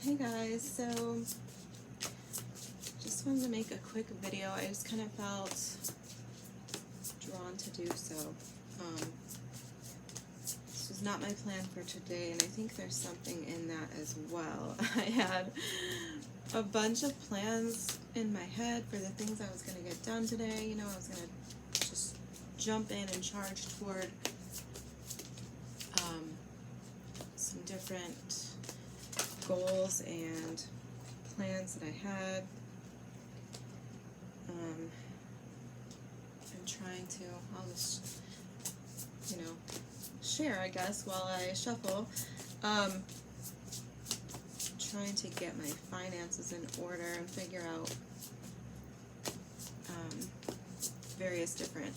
Hey guys, so just wanted to make a quick video. I just kind of felt drawn to do so. This was not my plan for today, and I think there's something in that as well. I had a bunch of plans in my head for the things I was going to get done today. You know, I was going to just jump in and charge toward some different goals and plans that I had. I'm trying to, I'll just, you know, share, I guess, while I shuffle. Trying to get my finances in order and figure out various different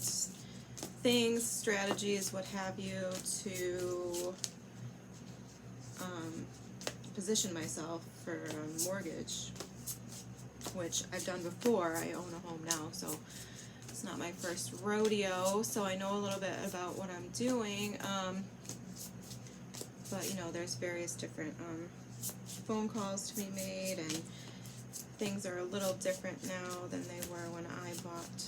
things, strategies, what have you, to position myself for a mortgage, which I've done before. I own a home now, so it's not my first rodeo, so I know a little bit about what I'm doing, but you know, there's various different phone calls to be made, and things are a little different now than they were when I bought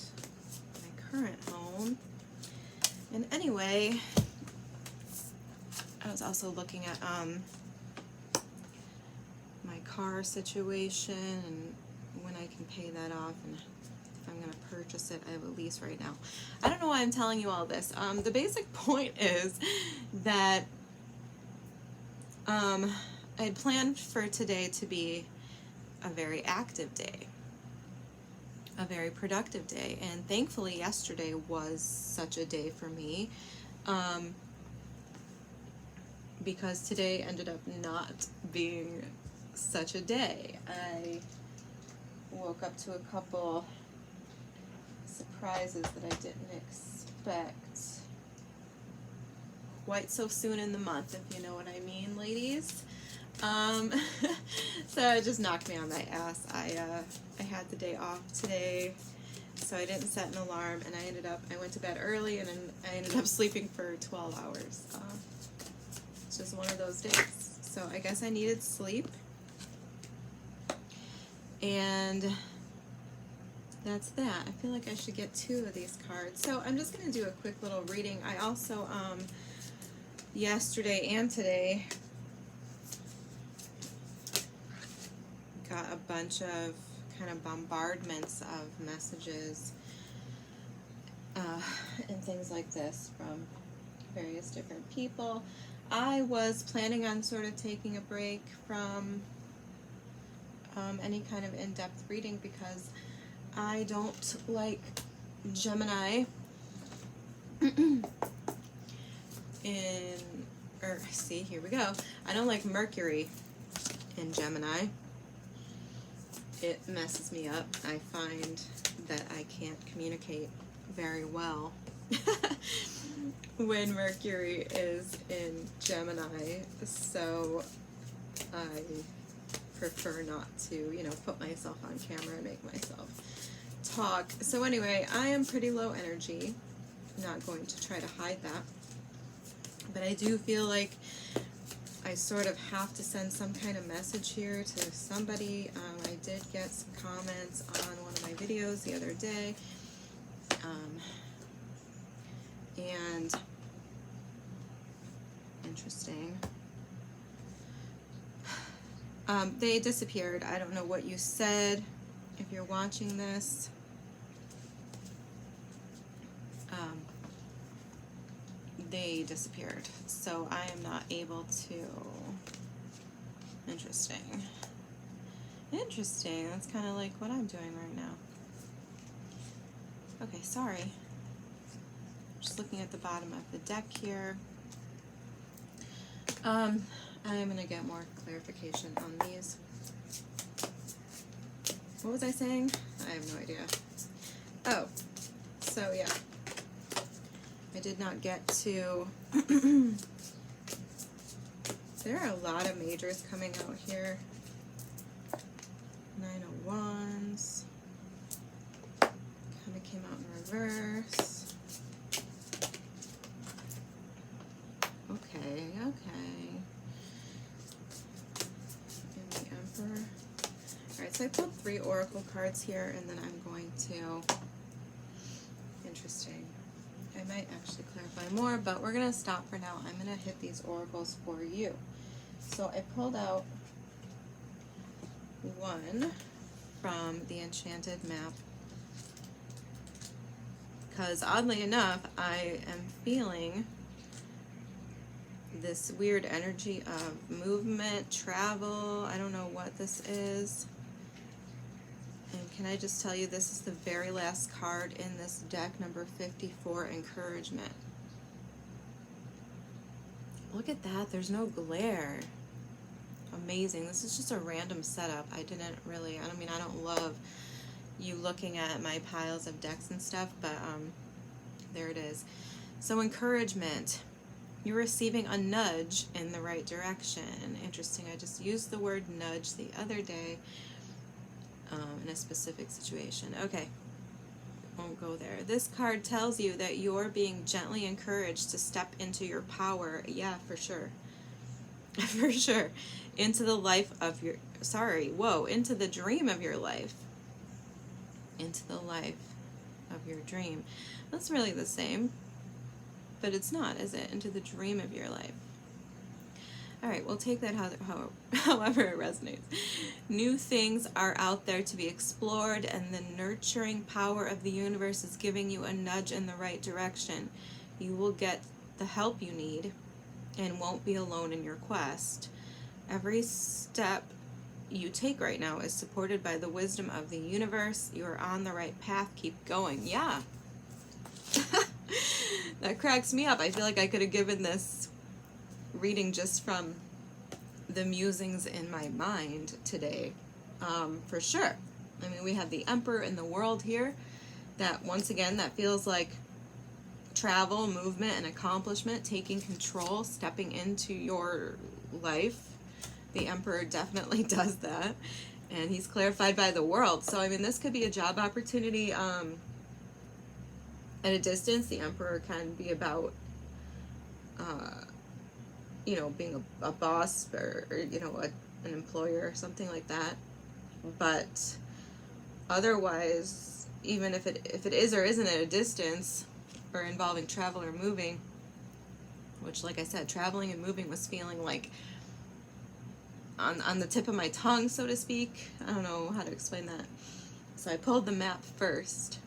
my current home. And anyway, I was also looking at my car situation and when I can pay that off, and if I'm going to purchase it. I have a lease right now. I don't know why I'm telling you all this. The basic point is that I had planned for today to be a very active day, a very productive day, and thankfully yesterday was such a day for me, because today ended up not being such a day. I woke up to a couple surprises that I didn't expect quite so soon in the month, if you know what I mean, ladies. So it just knocked me on my ass. I had the day off today, so I didn't set an alarm, and I went to bed early, and then I ended up sleeping for 12 hours. It's just one of those days. So I guess I needed sleep, and that's that. I feel like I should get 2 of these cards. So I'm just going to do a quick little reading. I also, yesterday and today, got a bunch of kind of bombardments of messages and things like this from various different people. I was planning on sort of taking a break from any kind of in-depth reading because I don't like Gemini see, here we go. I don't like Mercury in Gemini. It messes me up. I find that I can't communicate very well when Mercury is in Gemini, so I prefer not to, you know, put myself on camera and make myself talk. So anyway, I am pretty low energy. I'm not going to try to hide that, but I do feel like I sort of have to send some kind of message here to somebody. I did get some comments on one of my videos the other day, and interesting. They disappeared. I don't know what you said if you're watching this. They disappeared, so I am not able to. Interesting. That's kind of like what I'm doing right now. Okay, sorry. Just looking at the bottom of the deck here. I'm going to get more clarification on these. What was I saying? I have no idea. Oh, so yeah. I did not get to... There are a lot of majors coming out here. 9 of Wands. Kind of came out in reverse. Okay. So I pulled 3 oracle cards here, and then I'm going to, interesting, I might actually clarify more, but we're going to stop for now. I'm going to hit these oracles for you. So I pulled out one from the Enchanted Map, because oddly enough, I am feeling this weird energy of movement, travel. I don't know what this is. And can I just tell you, this is the very last card in this deck, number 54, Encouragement. Look at that, there's no glare. Amazing. This is just a random setup. I don't love you looking at my piles of decks and stuff, but there it is. So encouragement. You're receiving a nudge in the right direction. Interesting. I just used the word nudge the other day in a specific situation. Okay. Won't go there. This card tells you that you're being gently encouraged to step into your power. Yeah, for sure. For sure. Into the life of your, into the dream of your life. Into the life of your dream. That's really the same. But it's not, is it? Into the dream of your life. All right, we'll take that however it resonates. New things are out there to be explored, and the nurturing power of the universe is giving you a nudge in the right direction. You will get the help you need and won't be alone in your quest. Every step you take right now is supported by the wisdom of the universe. You are on the right path. Keep going. Yeah. That cracks me up. I feel like I could have given this reading just from the musings in my mind today. For sure. I mean, we have the Emperor in the world here. That, once again, that feels like travel, movement, and accomplishment, taking control, stepping into your life. The Emperor definitely does that. And he's clarified by the world. So, I mean, this could be a job opportunity at a distance. The Emperor can be about, being a boss or an employer or something like that. But otherwise, even if it is or isn't at a distance or involving travel or moving, which, like I said, traveling and moving was feeling like on the tip of my tongue, so to speak. I don't know how to explain that. So I pulled the map first.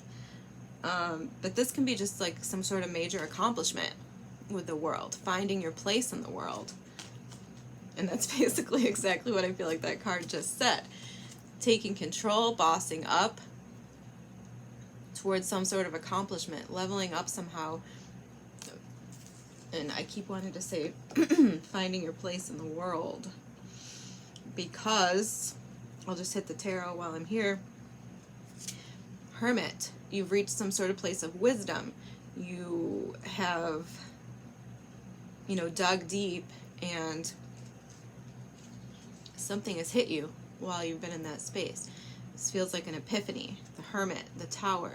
But this can be just like some sort of major accomplishment with the world, finding your place in the world. And that's basically exactly what I feel like that card just said. Taking control, bossing up towards some sort of accomplishment, leveling up somehow. And I keep wanting to say finding your place in the world, because I'll just hit the tarot while I'm here. Hermit. You've reached some sort of place of wisdom. You have, dug deep, and something has hit you while you've been in that space. This feels like an epiphany. The Hermit, the Tower.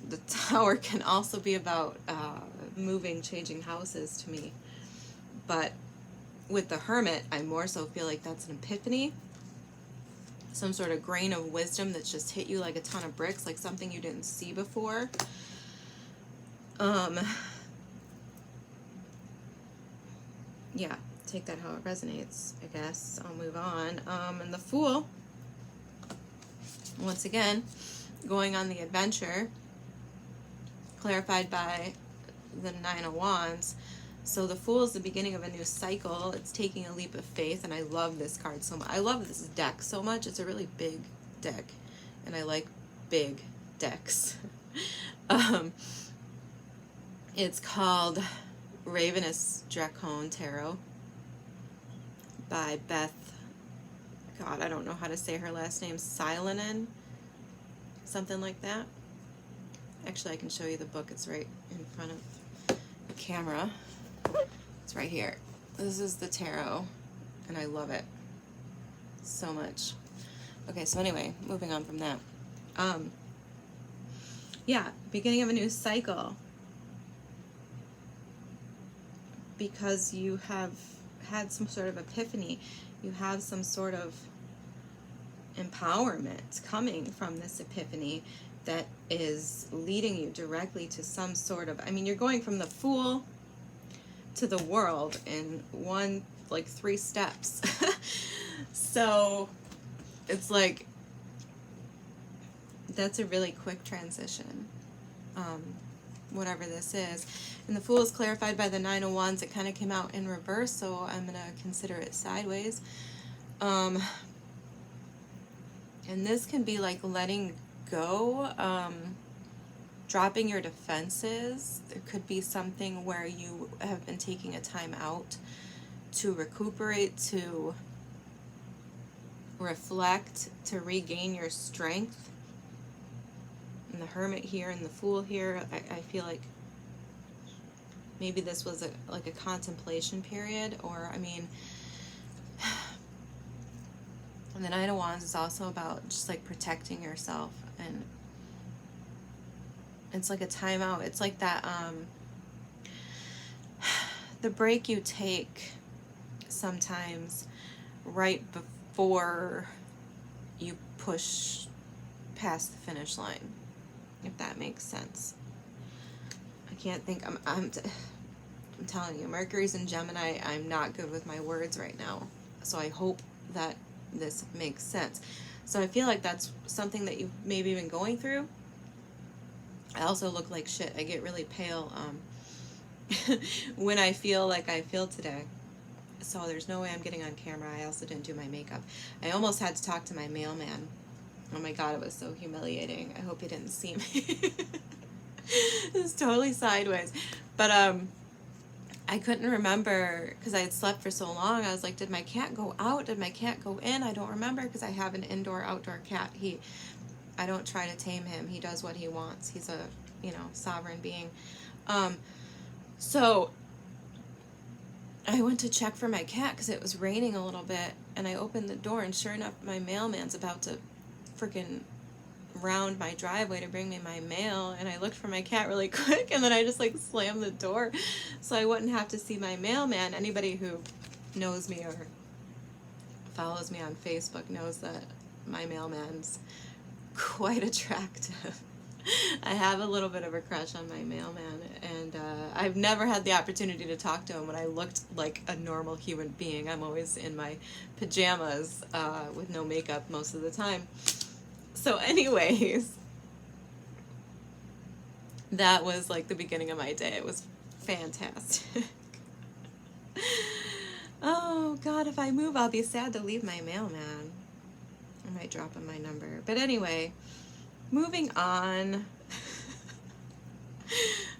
The Tower can also be about moving, changing houses to me. But with the Hermit, I more so feel like that's an epiphany. Some sort of grain of wisdom that's just hit you like a ton of bricks, like something you didn't see before. Yeah, take that how it resonates, I guess. I'll move on. And the Fool, once again, going on the adventure, clarified by the Nine of Wands. So the Fool is the beginning of a new cycle. It's taking a leap of faith, and I love this card so much. I love this deck so much. It's a really big deck, and I like big decks. It's called Ravenous Dracon Tarot by Beth. God, I don't know how to say her last name. Silonen, something like that. Actually, I can show you the book. It's right in front of the camera. It's right here. This is the tarot, and I love it so much. Okay, so anyway, moving on from that. Yeah, beginning of a new cycle. Because you have had some sort of epiphany. You have some sort of empowerment coming from this epiphany that is leading you directly to some sort of, I mean, you're going from the Fool to the World in like 3 steps. So it's like, that's a really quick transition, whatever this is. And the Fool is clarified by the 9 of Wands. It kind of came out in reverse, so I'm going to consider it sideways. And this can be like letting go, dropping your defenses. There could be something where you have been taking a time out to recuperate, to reflect, to regain your strength. And the Hermit here and the Fool here, I feel like maybe this was like a contemplation period, or, I mean, and the Nine of Wands is also about just like protecting yourself, and it's like a timeout. It's like that, the break you take sometimes right before you push past the finish line, if that makes sense. I can't think, I'm telling you, Mercury's in Gemini. I'm not good with my words right now, so I hope that this makes sense. So I feel like that's something that you've maybe been going through. I also look like shit. I get really pale when I feel like I feel today. So there's no way I'm getting on camera. I also didn't do my makeup. I almost had to talk to my mailman. Oh my god, it was so humiliating. I hope he didn't see me. It's totally sideways. But I couldn't remember because I had slept for so long. I was like, did my cat go out? Did my cat go in? I don't remember because I have an indoor-outdoor cat. I don't try to tame him. He does what he wants. He's a, sovereign being. So I went to check for my cat because it was raining a little bit, and I opened the door, and sure enough, my mailman's about to freaking round my driveway to bring me my mail, and I looked for my cat really quick, and then I just like slammed the door so I wouldn't have to see my mailman. Anybody who knows me or follows me on Facebook knows that my mailman's quite attractive. I have a little bit of a crush on my mailman, and I've never had the opportunity to talk to him when I looked like a normal human being. I'm always in my pajamas with no makeup most of the time. So anyways, that was like the beginning of my day. It was fantastic. Oh god, if I move, I'll be sad to leave my mailman. I might drop him my number. But anyway, moving on.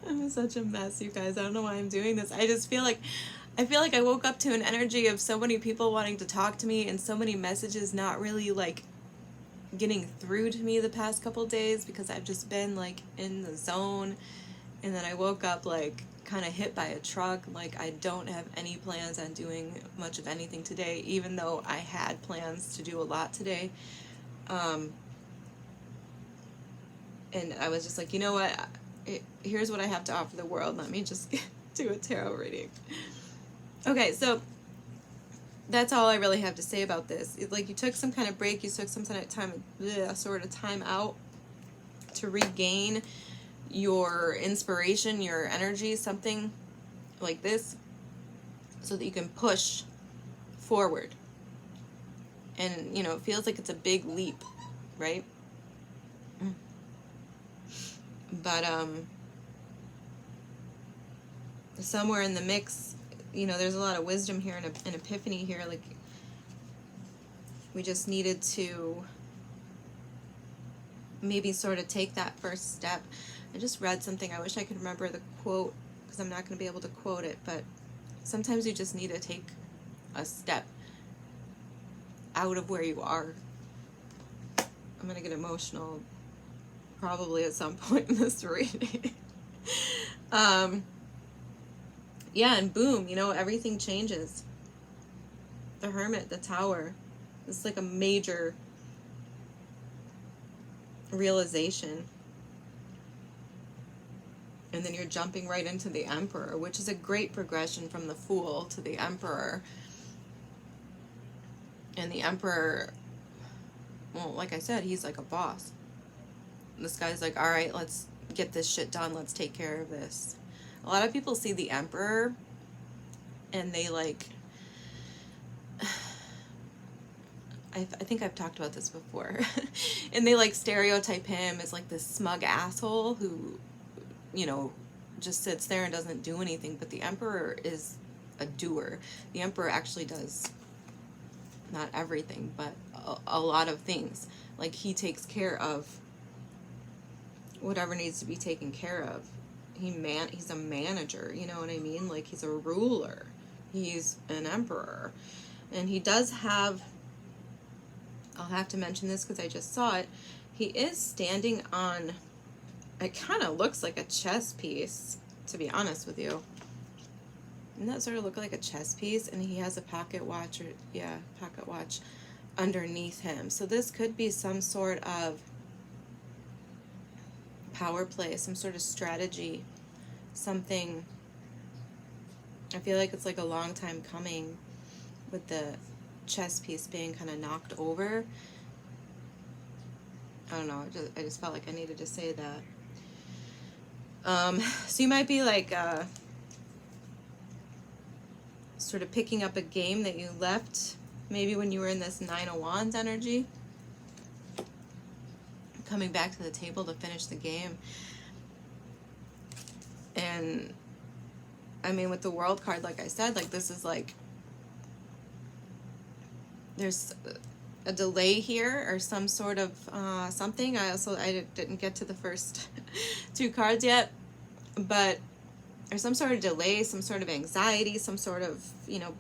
I'm such a mess, you guys. I don't know why I'm doing this. I just feel like I woke up to an energy of so many people wanting to talk to me and so many messages not really like getting through to me the past couple days because I've just been like in the zone. And then I woke up like kind of hit by a truck. Like I don't have any plans on doing much of anything today, even though I had plans to do a lot today. And I was just like, you know what? Here's what I have to offer the world. Let me just do a tarot reading. Okay, so that's all I really have to say about this. It's like you took some kind of break, you took some kind of time out to regain your inspiration, your energy, something like this, so that you can push forward. And, it feels like it's a big leap, right? But, somewhere in the mix, there's a lot of wisdom here and an epiphany here. Like, we just needed to maybe sort of take that first step. I just read something. I wish I could remember the quote because I'm not going to be able to quote it. But sometimes you just need to take a step out of where you are. I'm going to get emotional probably at some point in this reading. Yeah, and boom, everything changes. The Hermit, the Tower. It's like a major realization. And then you're jumping right into the Emperor, which is a great progression from the Fool to the Emperor. And the Emperor well, like I said, he's like a boss. This guy's like, all right, let's get this shit done. Let's take care of this. A lot of people see the Emperor and they like, I think I've talked about this before, and they like stereotype him as like this smug asshole who, you know, just sits there and doesn't do anything. But the Emperor is a doer. The Emperor actually does not everything, but a lot of things. Like, he takes care of whatever needs to be taken care of. He's a manager, you know what I mean? Like, he's a ruler. He's an emperor. And he does have, I'll have to mention this because I just saw it, he is standing on, it kind of looks like a chess piece, to be honest with you. Doesn't that sort of look like a chess piece? And he has a pocket watch, or yeah, pocket watch underneath him. So this could be some sort of power play, some sort of strategy, something. I feel like it's like a long time coming with the chess piece being kind of knocked over. I don't know, I just felt like I needed to say that. So you might be like sort of picking up a game that you left maybe when you were in this Nine of Wands energy, coming back to the table to finish the game. And I mean, with the World card, like I said, like, this is like, there's a delay here or some sort of something. I didn't get to the first two cards yet, but there's some sort of delay, some sort of anxiety, some sort of, you know,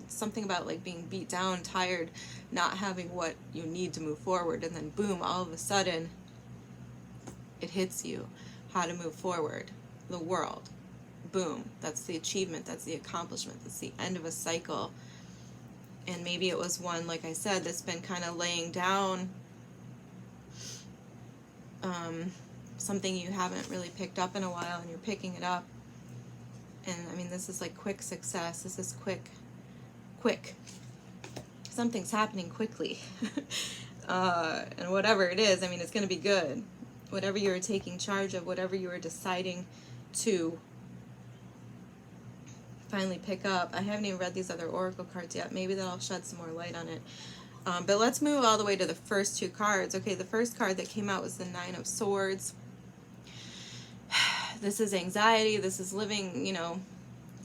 something about like being beat down, tired, not having what you need to move forward, and then boom, all of a sudden it hits you how to move forward. The world, boom, that's the achievement, that's the accomplishment, that's the end of a cycle. And maybe it was one, like I said, that's been kind of laying down, something you haven't really picked up in a while, and you're picking it up. And I mean, this is like quick success. This is quick. Something's happening quickly. And whatever it is, I mean, it's going to be good. Whatever you were taking charge of, whatever you were deciding to finally pick up. I haven't even read these other oracle cards yet. Maybe that'll shed some more light on it. But let's move all the way to the first two cards. Okay, the first card that came out was the Nine of Swords. This is anxiety. This is living, you know,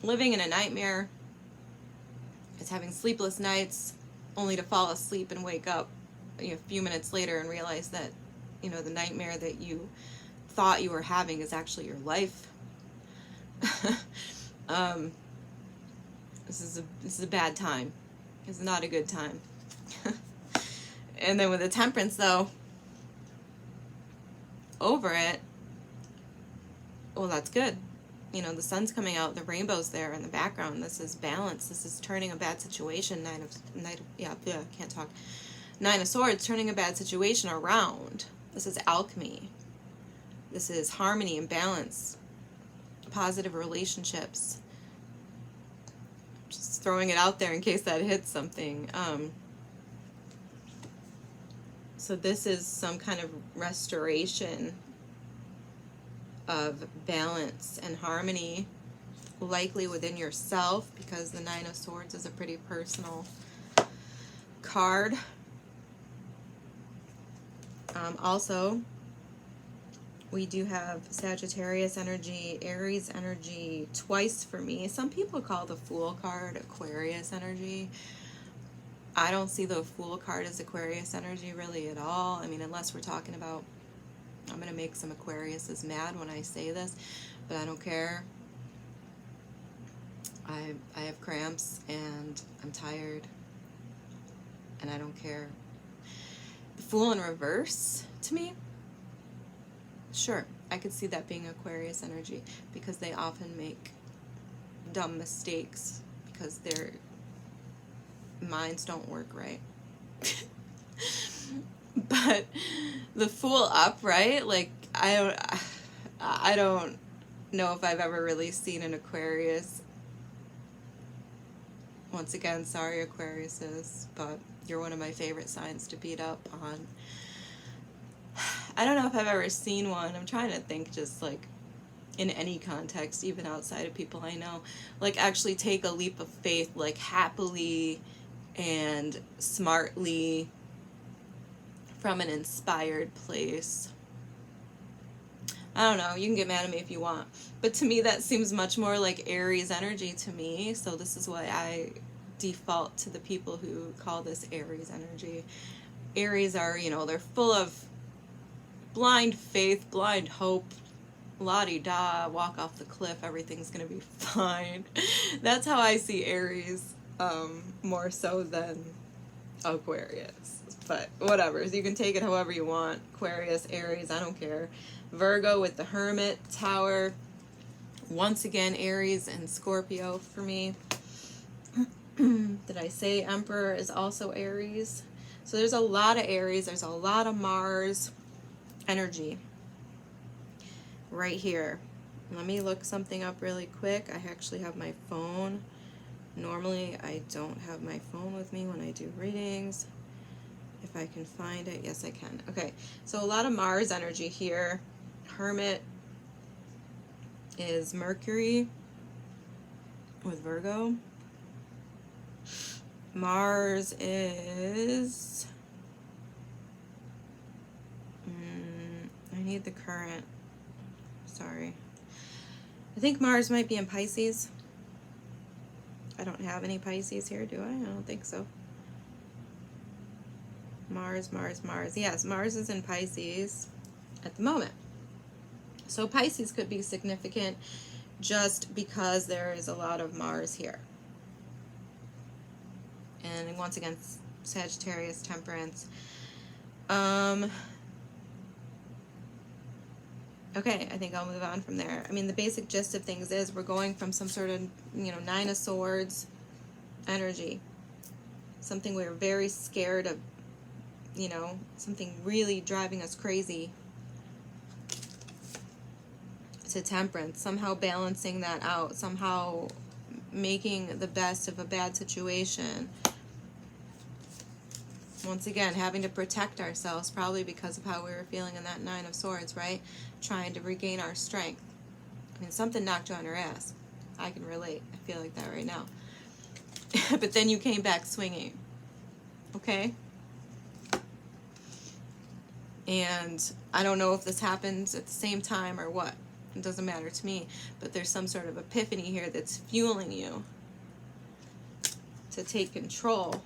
living in a nightmare. It's having sleepless nights only to fall asleep and wake up, you know, a few minutes later and realize that, you know, the nightmare that you thought you were having is actually your life. This is a bad time. It's not a good time. And then with the Temperance, though, over it, well, that's good. You know, the sun's coming out, the rainbow's there in the background. This is balance. This is turning a bad situation. Nine of Swords, turning a bad situation around. This is alchemy. This is harmony and balance. Positive relationships. Just throwing it out there in case that hits something. So this is some kind of restoration of balance and harmony, likely within yourself, because the Nine of Swords is a pretty personal card. Also, we do have Sagittarius energy, Aries energy, twice for me. Some people call the Fool card Aquarius energy. I don't see the Fool card as Aquarius energy really at all. I mean, unless we're talking about, I'm going to make some Aquariuses mad when I say this, but I don't care. I have cramps and I'm tired and I don't care. The Fool in reverse, to me, sure, I could see that being Aquarius energy, because they often make dumb mistakes because their minds don't work right. But the Fool upright, like, I don't know if I've ever really seen an Aquarius Once again, sorry Aquariuses, but you're one of my favorite signs to beat up on. I don't know if I've ever seen one. I'm trying to think just like in any context, even outside of people I know, like actually take a leap of faith, like happily and smartly from an inspired place. I don't know, you can get mad at me if you want, but to me that seems much more like Aries energy to me, so this is why I default to the people who call this Aries energy. Aries are, you know, they're full of blind faith, blind hope, la-di-da, walk off the cliff, everything's gonna be fine. That's how I see Aries, more so than Aquarius. But whatever, so you can take it however you want. Aquarius, Aries, I don't care. Virgo with the Hermit, Tower. Once again, Aries and Scorpio for me. Did I say Emperor is also Aries? So there's a lot of Aries, there's a lot of Mars energy right here. Let me look something up really quick. I actually have my phone. Normally I don't have my phone with me when I do readings. If I can find it, yes I can. Okay, so a lot of Mars energy here. Hermit is Mercury with Virgo. Mars is I need the current, sorry. I think Mars might be in Pisces. I don't have any Pisces here, do I? I don't think so. Mars. Yes, Mars is in Pisces at the moment. So Pisces could be significant just because there is a lot of Mars here. And once again, Sagittarius, Temperance. Okay, I think I'll move on from there. I mean, the basic gist of things is we're going from some sort of, you know, Nine of Swords energy. Something we're very scared of, you know, something really driving us crazy, to Temperance, somehow balancing that out, somehow making the best of a bad situation. Once again, having to protect ourselves, probably because of how we were feeling in that Nine of Swords, right? Trying to regain our strength. I mean, something knocked you on your ass. I can relate. I feel like that right now. But then you came back swinging. Okay? And I don't know if this happens at the same time or what. It doesn't matter to me. But there's some sort of epiphany here that's fueling you to take control,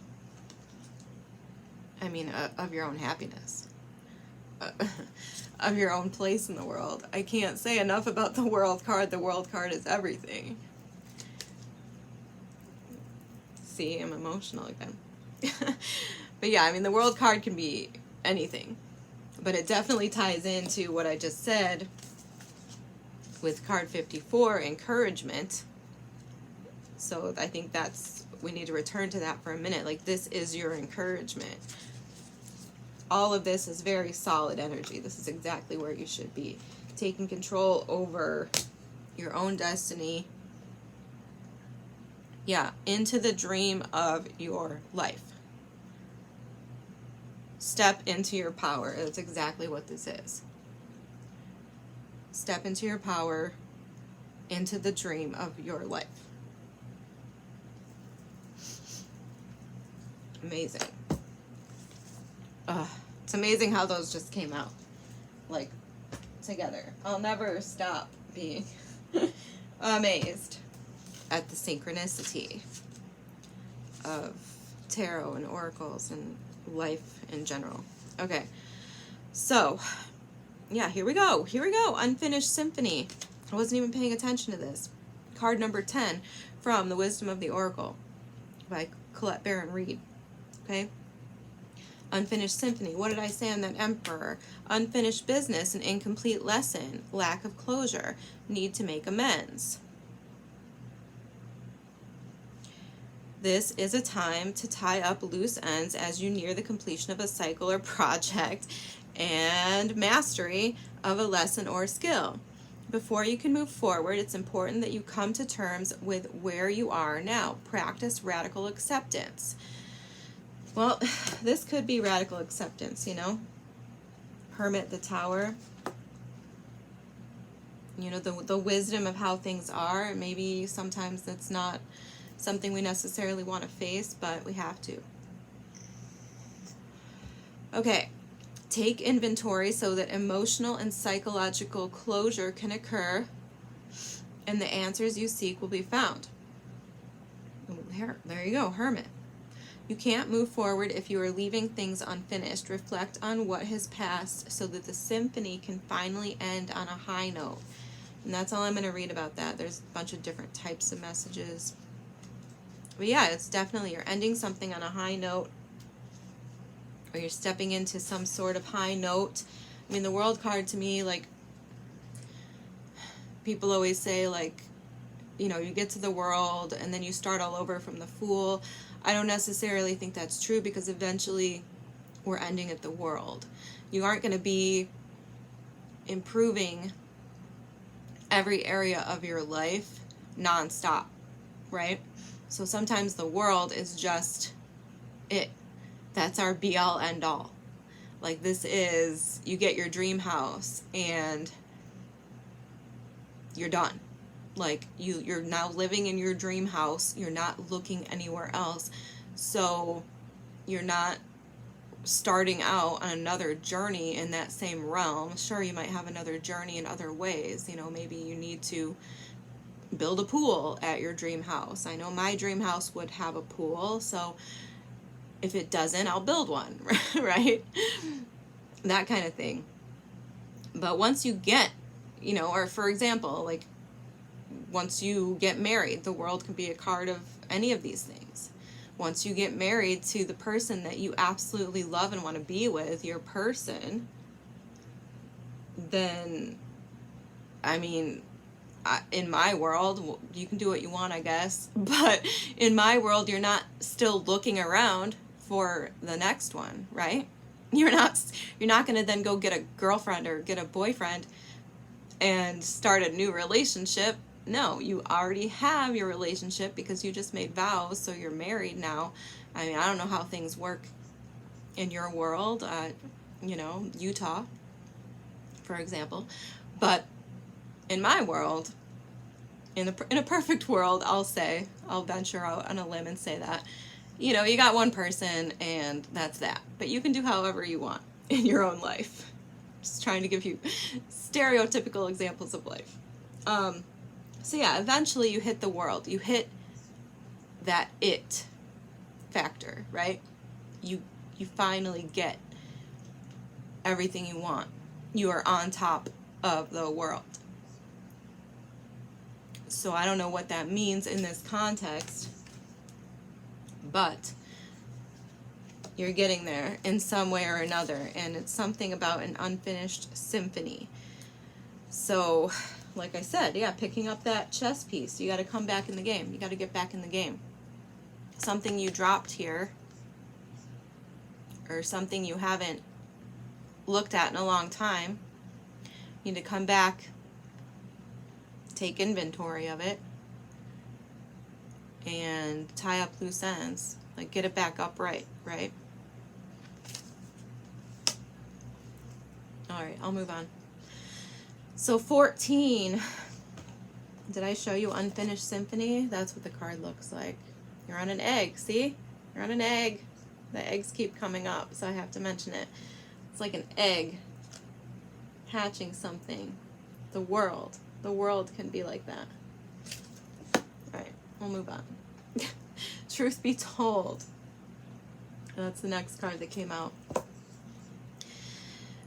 I mean, of your own happiness. Of your own place in the world. I can't say enough about the World card. The World card is everything. See, I'm emotional again. But yeah, I mean, the World card can be anything. But it definitely ties into what I just said with card 54, encouragement. So I think we need to return to that for a minute. Like, this is your encouragement. All of this is very solid energy. This is exactly where you should be. Taking control over your own destiny. Yeah, into the dream of your life. Step into your power. That's exactly what this is. Step into your power, into the dream of your life. Amazing. It's amazing how those just came out, like, together. I'll never stop being amazed at the synchronicity of tarot and oracles and life in general. Okay, so, yeah, here we go. Here we go. Unfinished Symphony. I wasn't even paying attention to this. Card number 10 from The Wisdom of the Oracle by Colette Baron Reed. Okay? Unfinished Symphony. What did I say on that Emperor? Unfinished business, an incomplete lesson, lack of closure, need to make amends. This is a time to tie up loose ends as you near the completion of a cycle or project and mastery of a lesson or skill. Before you can move forward, it's important that you come to terms with where you are now. Practice radical acceptance. Well, this could be radical acceptance, you know? Hermit, the Tower. You know, the wisdom of how things are. Maybe sometimes that's not something we necessarily want to face, but we have to. Okay. Take inventory so that emotional and psychological closure can occur and the answers you seek will be found. There you go, Hermit. You can't move forward if you are leaving things unfinished. Reflect on what has passed so that the symphony can finally end on a high note. And that's all I'm going to read about that. There's a bunch of different types of messages. But yeah, it's definitely you're ending something on a high note, or you're stepping into some sort of high note. I mean, the World card to me, like, people always say, like, you know, you get to the World and then you start all over from the Fool. I don't necessarily think that's true, because eventually we're ending at the World. You aren't going to be improving every area of your life nonstop, right? So sometimes the World is just it. That's our be-all, end-all. Like, this is, you get your dream house and you're done. Like, you're now living in your dream house. You're not looking anywhere else. So you're not starting out on another journey in that same realm. Sure, you might have another journey in other ways. You know, maybe you need to build a pool at your dream house. I know my dream house would have a pool, so if it doesn't, I'll build one, right? That kind of thing. But once you get, you know, or for example, like, once you get married, the World can be a card of any of these things. Once you get married to the person that you absolutely love and want to be with, your person, then, I mean, in my world, you can do what you want, I guess, but in my world, you're not still looking around for the next one, right? You're not going to then go get a girlfriend or get a boyfriend and start a new relationship. No, you already have your relationship because you just made vows, so you're married now. I mean, I don't know how things work in your world, you know, Utah, for example, but in my world, in a perfect world, I'll venture out on a limb and say that, you know, you got one person and that's that. But you can do however you want in your own life. Just trying to give you stereotypical examples of life. So yeah, eventually you hit the World. You hit that it factor, right? You finally get everything you want. You are on top of the World. So I don't know what that means in this context, but you're getting there in some way or another, and it's something about an unfinished symphony. So, like I said, yeah, picking up that chess piece, you got to come back in the game. You got to get back in the game. Something you dropped here, or something you haven't looked at in a long time, you need to come back, take inventory of it, and tie up loose ends. Like, get it back upright, right? Alright, I'll move on. So 14. Did I show you Unfinished Symphony? That's what the card looks like. You're on an egg, see? You're on an egg. The eggs keep coming up, so I have to mention it. It's like an egg hatching something. The World. The World can be like that. Alright, we'll move on. Truth be told. That's the next card that came out.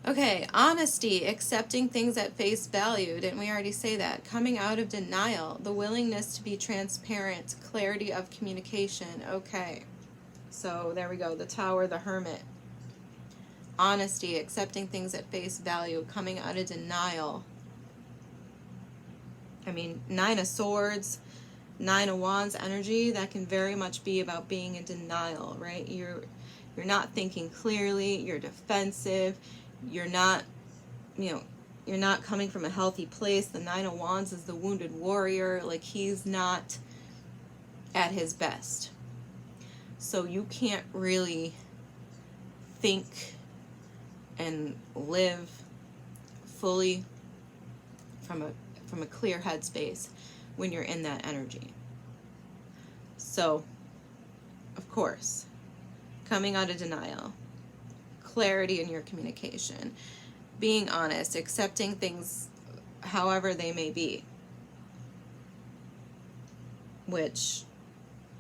Okay, honesty, accepting things at face value. Didn't we already say that? Coming out of denial, the willingness to be transparent, clarity of communication. Okay, so there we go. The Tower, the Hermit. Honesty, accepting things at face value, coming out of denial. I mean, 9 of Swords, 9 of Wands energy, that can very much be about being in denial, right? You're not thinking clearly, you're defensive, you're not, you know, you're not coming from a healthy place. The Nine of Wands is the wounded warrior. Like, he's not at his best. So you can't really think and live fully from a clear headspace when you're in that energy. So, of course, coming out of denial, clarity in your communication, being honest, accepting things however they may be. Which,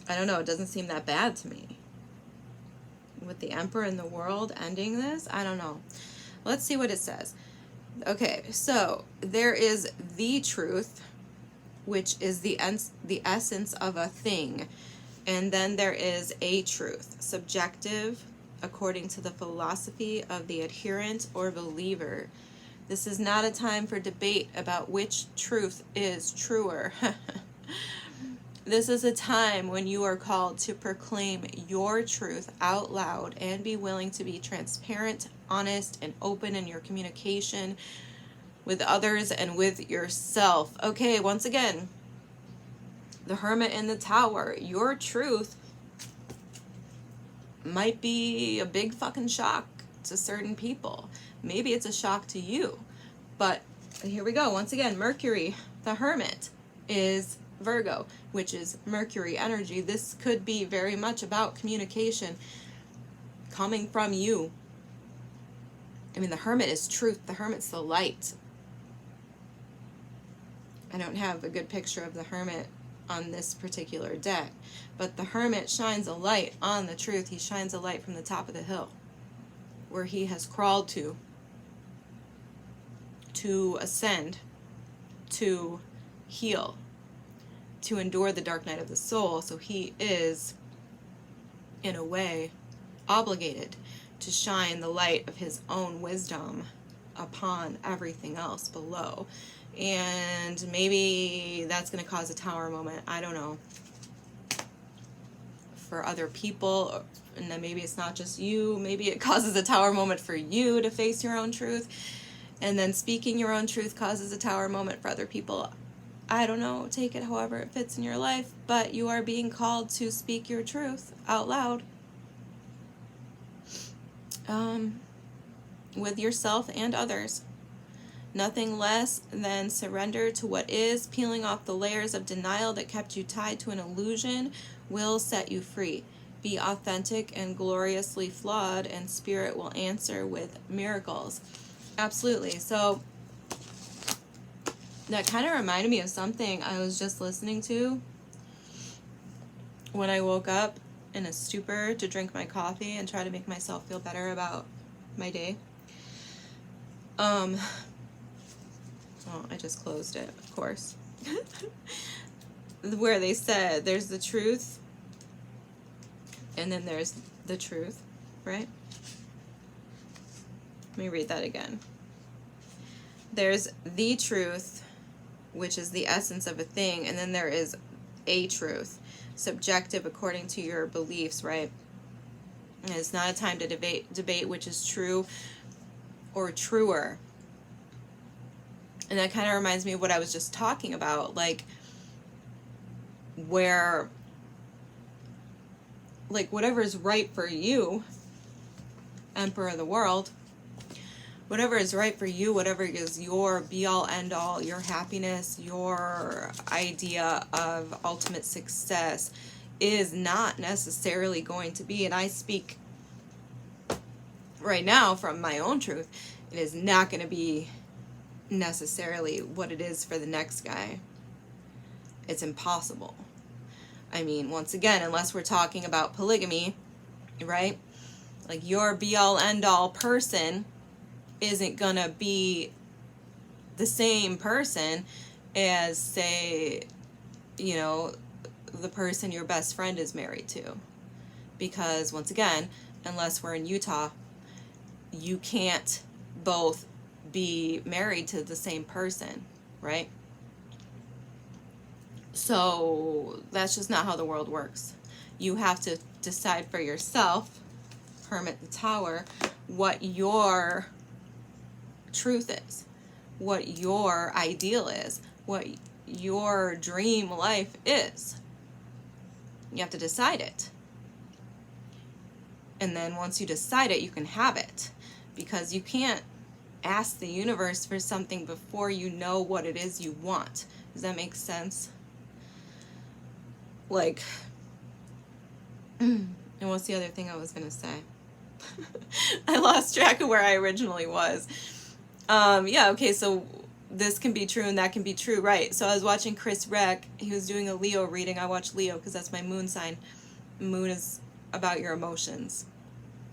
I don't know, it doesn't seem that bad to me. With the Emperor in the world ending this, I don't know. Let's see what it says. Okay, so there is the truth, which is the essence of a thing. And then there is a truth, subjective, according to the philosophy of the adherent or believer. This is not a time for debate about which truth is truer. This is a time when you are called to proclaim your truth out loud and be willing to be transparent, honest, and open in your communication with others and with yourself. Okay, once again, the Hermit in the Tower. Your truth might be a big fucking shock to certain people. Maybe it's a shock to you. But here we go. Once again, Mercury, the Hermit, is Virgo, which is Mercury energy. This could be very much about communication coming from you. I mean, the Hermit is truth. The Hermit's the light. I don't have a good picture of the Hermit on this particular deck, but the Hermit shines a light on the truth. He shines a light from the top of the hill where he has crawled to ascend, to heal, to endure the dark night of the soul. So he is, in a way, obligated to shine the light of his own wisdom upon everything else below. And maybe that's going to cause a tower moment. I don't know. For other people, and then maybe it's not just you. Maybe it causes a tower moment for you to face your own truth. And then speaking your own truth causes a tower moment for other people. I don't know, take it however it fits in your life, but you are being called to speak your truth out loud. With yourself and others. Nothing less than surrender to what is, peeling off the layers of denial that kept you tied to an illusion will set you free. Be authentic and gloriously flawed, and spirit will answer with miracles. Absolutely. So that kind of reminded me of something I was just listening to when I woke up in a stupor to drink my coffee and try to make myself feel better about my day. Well, I just closed it, of course. Where they said there's the truth and then there's the truth, right? Let me read that again. There's the truth, which is the essence of a thing, and then there is a truth, subjective according to your beliefs, right? And it's not a time to debate which is true or truer. And that kind of reminds me of what I was just talking about, like, where, like, whatever is right for you, Emperor of the world, whatever is right for you, whatever is your be-all, end-all, your happiness, your idea of ultimate success is not necessarily going to be, and I speak right now from my own truth, it is not going to be necessarily what it is for the next guy. It's impossible. I mean, once again, unless we're talking about polygamy, right? Like, your be-all, end-all person isn't gonna be the same person as, say, you know, the person your best friend is married to. Because, once again, unless we're in Utah, you can't both be married to the same person, right? So that's just not how the world works. You have to decide for yourself, Hermit the Tower, what your truth is, what your ideal is, what your dream life is. You have to decide it. And then once you decide it, you can have it. Because you can't ask the universe for something before you know what it is you want. Does that make sense? Like, and what's the other thing I was going to say? I lost track of where I originally was. Yeah, okay, so this can be true and that can be true, right? So I was watching Chris Reck. He was doing a Leo reading. I watch Leo because that's my moon sign. Moon is about your emotions.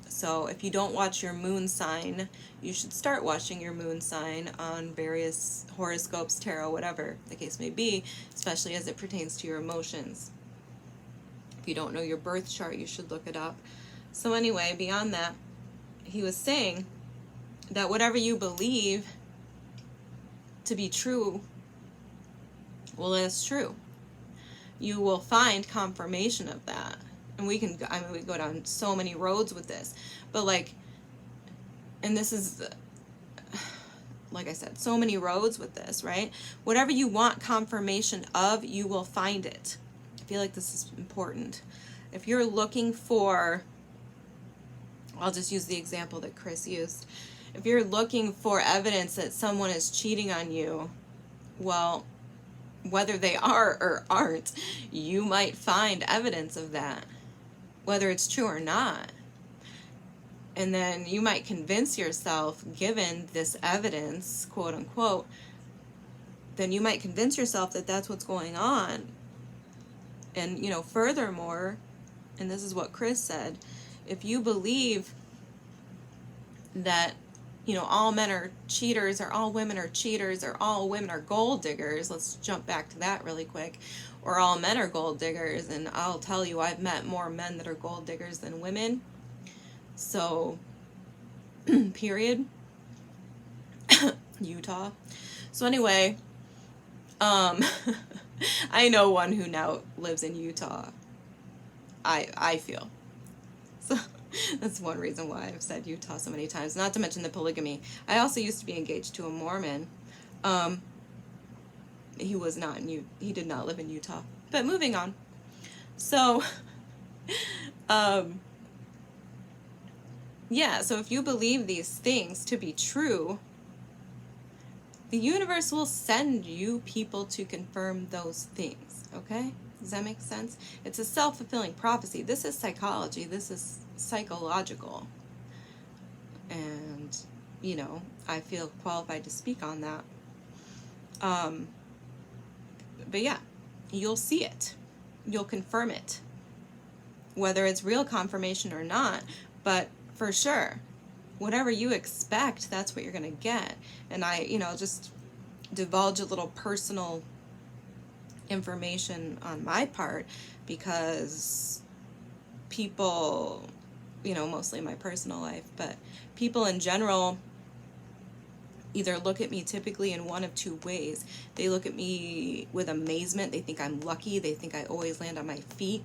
So if you don't watch your moon sign, you should start watching your moon sign on various horoscopes, tarot, whatever the case may be, especially as it pertains to your emotions. If you don't know your birth chart, you should look it up. So anyway, beyond that, he was saying that whatever you believe to be true, well, it's true. You will find confirmation of that. And we can, I mean, we go down so many roads with this. But like, and this is, like I said, so many roads with this, right? Whatever you want confirmation of, you will find it. I feel like this is important. If you're looking for, I'll just use the example that Chris used. If you're looking for evidence that someone is cheating on you, well, whether they are or aren't, you might find evidence of that, whether it's true or not. And then you might convince yourself, given this evidence, quote unquote, then you might convince yourself that that's what's going on. And, you know, furthermore, and this is what Chris said, if you believe that, you know, all men are cheaters, or all women are cheaters, or all women are gold diggers, let's jump back to that really quick, or all men are gold diggers, and I'll tell you, I've met more men that are gold diggers than women. So, period. Utah. So anyway, I know one who now lives in Utah. I feel. So that's one reason why I've said Utah so many times. Not to mention the polygamy. I also used to be engaged to a Mormon. He was not in he did not live in Utah. But moving on. So, yeah, so if you believe these things to be true, the universe will send you people to confirm those things, okay? Does that make sense? It's a self-fulfilling prophecy. This is psychology. This is psychological. And, you know, I feel qualified to speak on that. But yeah, you'll see it. You'll confirm it. Whether it's real confirmation or not, but for sure, whatever you expect, that's what you're going to get. And I, you know, just divulge a little personal information on my part, because people, you know, mostly my personal life, but people in general either look at me typically in one of two ways. They look at me with amazement. They think I'm lucky. They think I always land on my feet.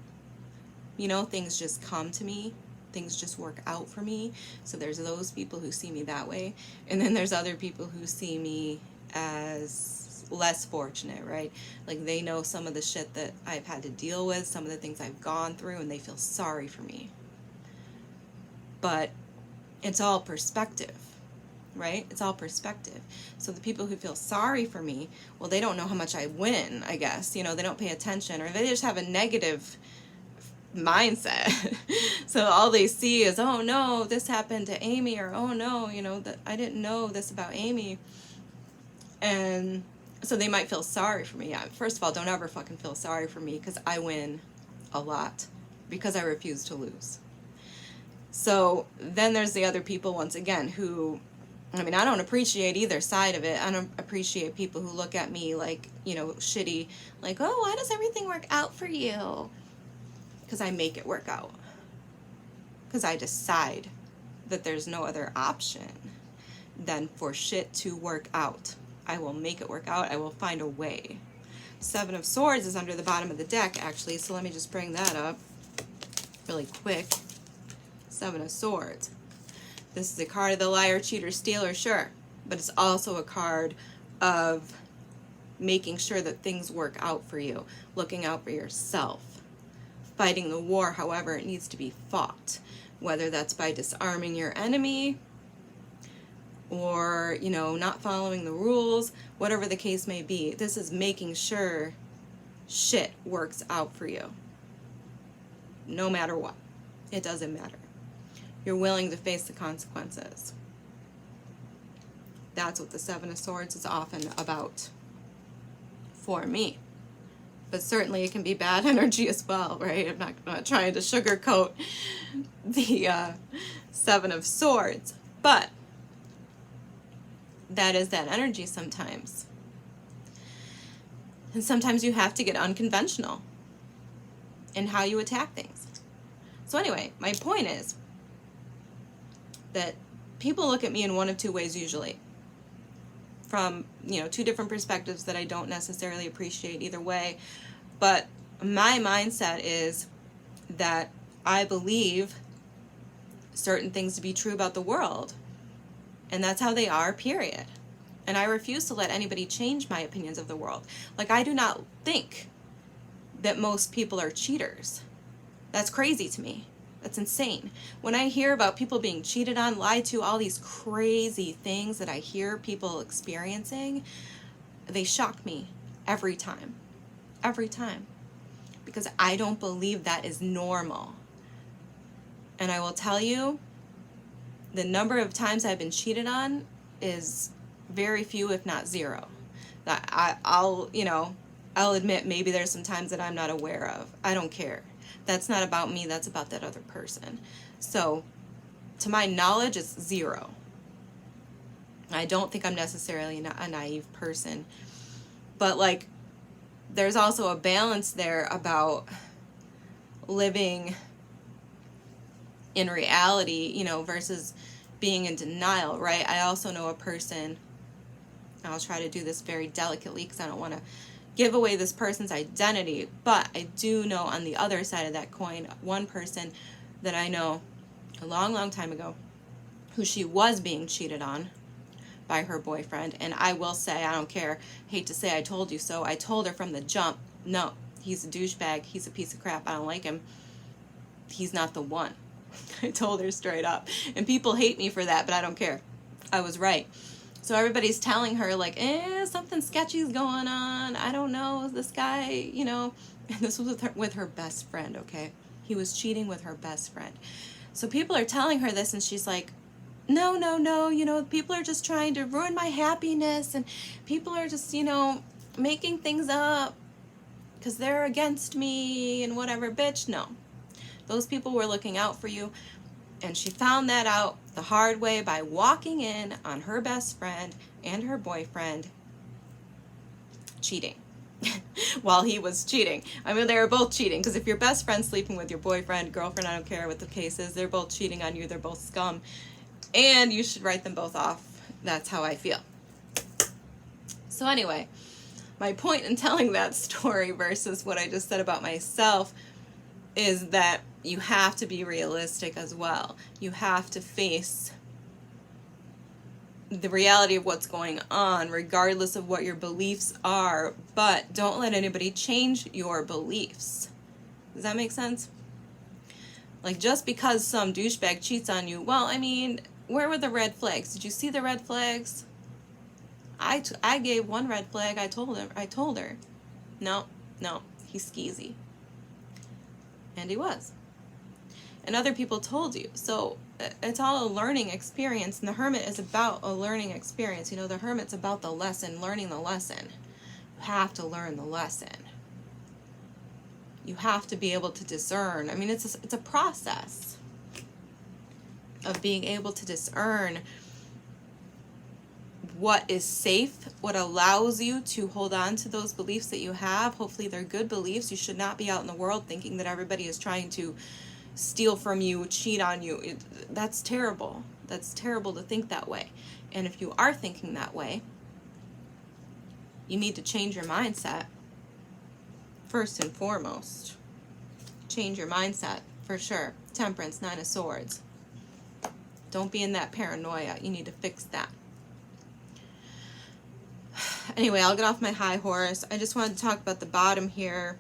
You know, things just come to me. Things just work out for me. So there's those people who see me that way. And then there's other people who see me as less fortunate, right? Like, they know some of the shit that I've had to deal with, some of the things I've gone through, and they feel sorry for me. But it's all perspective, right? It's all perspective. So the people who feel sorry for me, well, they don't know how much I win, I guess. You know, they don't pay attention, or they just have a negative mindset. So all they see is, oh no, this happened to Amy, or oh no, you know, that I didn't know this about Amy. And so they might feel sorry for me. Yeah, first of all, don't ever fucking feel sorry for me, because I win a lot, because I refuse to lose. So then there's the other people, once again, who, I mean, I don't appreciate either side of it. I don't appreciate people who look at me like, you know, shitty, like, oh, why does everything work out for you? Because I make it work out. Because I decide that there's no other option than for shit to work out. I will make it work out. I will find a way. Seven of Swords is under the bottom of the deck, actually, so let me just bring that up really quick. Seven of Swords. This is a card of the liar, cheater, stealer, sure. but it's also a card of making sure that things work out for you, looking out for yourself, fighting the war however it needs to be fought, whether that's by disarming your enemy or, you know, not following the rules, whatever the case may be. This is making sure shit works out for you, no matter what. It doesn't matter. You're willing to face the consequences. That's what the Seven of Swords is often about for me. But certainly it can be bad energy as well, right? I'm not trying to sugarcoat the Seven of Swords, but that is that energy sometimes. And sometimes you have to get unconventional in how you attack things. So anyway, my point is that people look at me in one of two ways usually. From, you know, two different perspectives that I don't necessarily appreciate either way. But my mindset is that I believe certain things to be true about the world. And that's how they are, period. And I refuse to let anybody change my opinions of the world. Like, I do not think that most people are cheaters. That's crazy to me. That's insane. When I hear about people being cheated on, lied to, all these crazy things that I hear people experiencing, they shock me every time. Every time. Because I don't believe that is normal. And I will tell you, the number of times I've been cheated on is very few, if not zero. That I'll admit maybe there's some times that I'm not aware of. I don't care. That's not about me, that's about that other person. So, to my knowledge, it's zero. I don't think I'm necessarily a naive person. But, like, there's also a balance there about living in reality, you know, versus being in denial, right? I also know a person, I'll try to do this very delicately because I don't want to give away this person's identity, but I do know on the other side of that coin, one person that I know a long, long time ago, who she was being cheated on by her boyfriend, and I will say, I don't care, hate to say I told you so, I told her from the jump, no, he's a douchebag, he's a piece of crap, I don't like him, he's not the one. I told her straight up, and people hate me for that, but I don't care, I was right. So everybody's telling her, like, something sketchy's going on. I don't know, this guy, you know. And this was with her best friend, okay? He was cheating with her best friend. So people are telling her this, and she's like, no, you know, people are just trying to ruin my happiness, and people are just, you know, making things up because they're against me and whatever. Bitch, no. Those people were looking out for you. And she found that out the hard way by walking in on her best friend and her boyfriend cheating while he was cheating. I mean, they were both cheating, because if your best friend's sleeping with your boyfriend, girlfriend, I don't care what the case is, they're both cheating on you, they're both scum, and you should write them both off. That's how I feel. So anyway, my point in telling that story versus what I just said about myself is that you have to be realistic as well. You have to face the reality of what's going on, regardless of what your beliefs are, but don't let anybody change your beliefs. Does that make sense? Like, just because some douchebag cheats on you, well, I mean, where were the red flags? Did you see the red flags? I gave one red flag. I told her. No, he's skeezy. And he was. And other people told you. So it's all a learning experience, and the Hermit is about a learning experience. You know, the Hermit's about the lesson, learning the lesson. You have to learn the lesson. You have to be able to discern. I mean, it's a process of being able to discern what is safe, what allows you to hold on to those beliefs that you have. Hopefully they're good beliefs. You should not be out in the world thinking that everybody is trying to steal from you, cheat on you. That's terrible. That's terrible to think that way. And if you are thinking that way, you need to change your mindset. First and foremost, change your mindset for sure. Temperance, Nine of Swords. Don't be in that paranoia. You need to fix that. anyway, I'll get off my high horse. I just wanted to talk about the bottom here.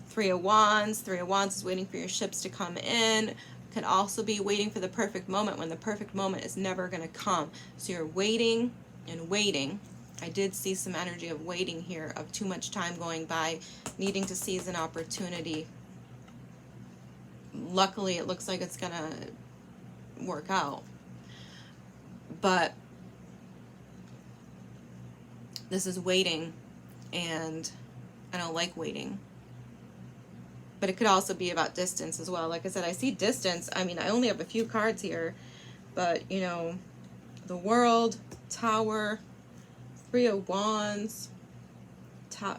3 of Wands. 3 of Wands is waiting for your ships to come in. Could also be waiting for the perfect moment, when the perfect moment is never going to come. So you're waiting and waiting. I did see some energy of waiting here, of too much time going by, needing to seize an opportunity. Luckily, it looks like it's going to work out. But this is waiting, and I don't like waiting. But it could also be about distance as well. Like I said, I see distance. I mean, I only have a few cards here, but, you know, the World, Tower, 3 of Wands, the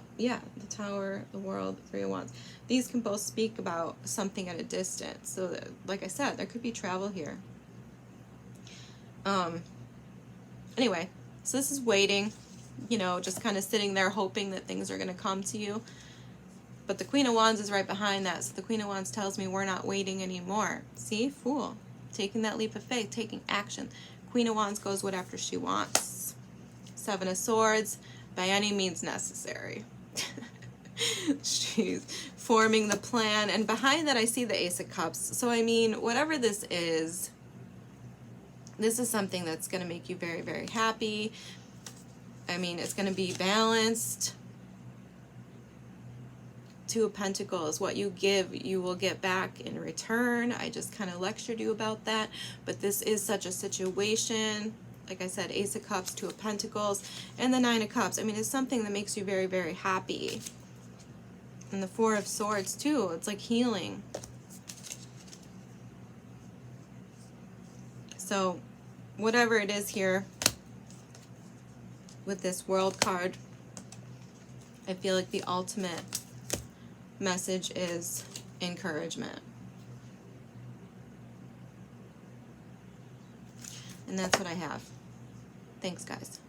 Tower, the World, 3 of Wands. These can both speak about something at a distance. So, like I said, there could be travel here. Anyway, so this is waiting, you know, just kind of sitting there hoping that things are going to come to you. But the Queen of Wands is right behind that. So the Queen of Wands tells me we're not waiting anymore. See? Fool. Taking that leap of faith. Taking action. Queen of Wands goes whatever she wants. 7 of Swords. By any means necessary. She's forming the plan. And behind that I see the Ace of Cups. So I mean, whatever this is something that's going to make you very, very happy. I mean, it's going to be balanced. 2 of Pentacles, what you give, you will get back in return. I just kind of lectured you about that, but this is such a situation. Like I said, Ace of Cups, 2 of Pentacles, and the 9 of Cups. I mean, it's something that makes you very, very happy. And the 4 of Swords, too. It's like healing. So, whatever it is here with this World card, I feel like the ultimate message is encouragement. And that's what I have. Thanks, guys.